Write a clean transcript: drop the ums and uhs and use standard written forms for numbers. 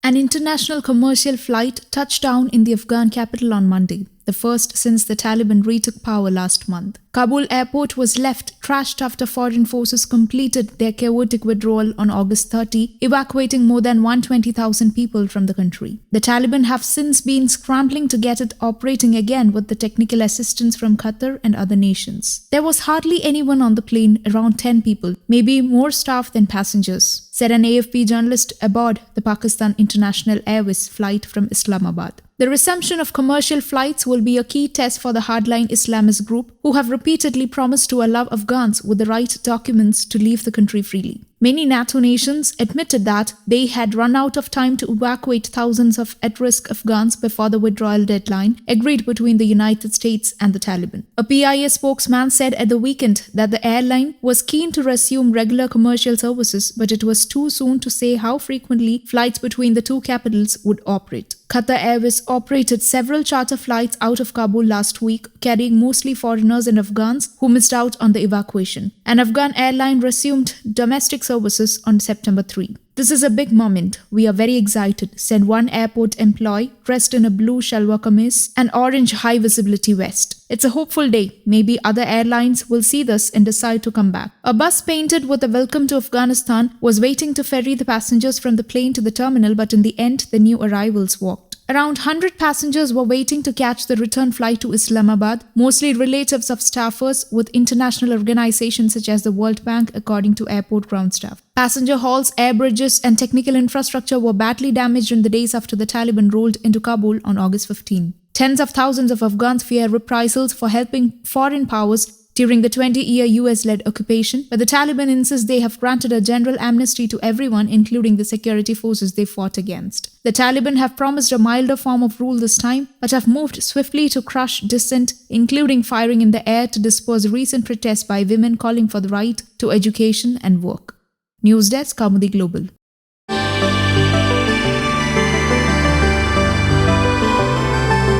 An international commercial flight touched down in the Afghan capital on Monday, the first since the Taliban retook power last month. Kabul airport was left trashed after foreign forces completed their chaotic withdrawal on August 30, evacuating more than 120,000 people from the country. The Taliban have since been scrambling to get it operating again with the technical assistance from Qatar and other nations. There was hardly anyone on the plane, around 10 people, maybe more staff than passengers, said an AFP journalist aboard the Pakistan International Airways flight from Islamabad. The resumption of commercial flights will be a key test for the hardline Islamist group, who have repeatedly promised to allow Afghans with the right documents to leave the country freely. Many NATO nations admitted that they had run out of time to evacuate thousands of at-risk Afghans before the withdrawal deadline agreed between the United States and the Taliban. A PIA spokesman said at the weekend that the airline was keen to resume regular commercial services, but it was too soon to say how frequently flights between the two capitals would operate. Qatar Airways operated several charter flights out of Kabul last week, carrying mostly foreigners and Afghans who missed out on the evacuation. An Afghan airline resumed domestic services on September 3. "This is a big moment. We are very excited," said one airport employee dressed in a blue shalwar kameez and orange high-visibility vest. "It's a hopeful day. Maybe other airlines will see this and decide to come back." A bus painted with a welcome to Afghanistan was waiting to ferry the passengers from the plane to the terminal, but in the end, the new arrivals walked. Around 100 passengers were waiting to catch the return flight to Islamabad, mostly relatives of staffers with international organizations such as the World Bank, according to airport ground staff. Passenger halls, air bridges, and technical infrastructure were badly damaged in the days after the Taliban rolled into Kabul on August 15. Tens of thousands of Afghans fear reprisals for helping foreign powers during the 20-year US-led occupation, but the Taliban insists they have granted a general amnesty to everyone, including the security forces they fought against. The Taliban have promised a milder form of rule this time, but have moved swiftly to crush dissent, including firing in the air to disperse recent protests by women calling for the right to education and work. News Desk, Kaumudy Global.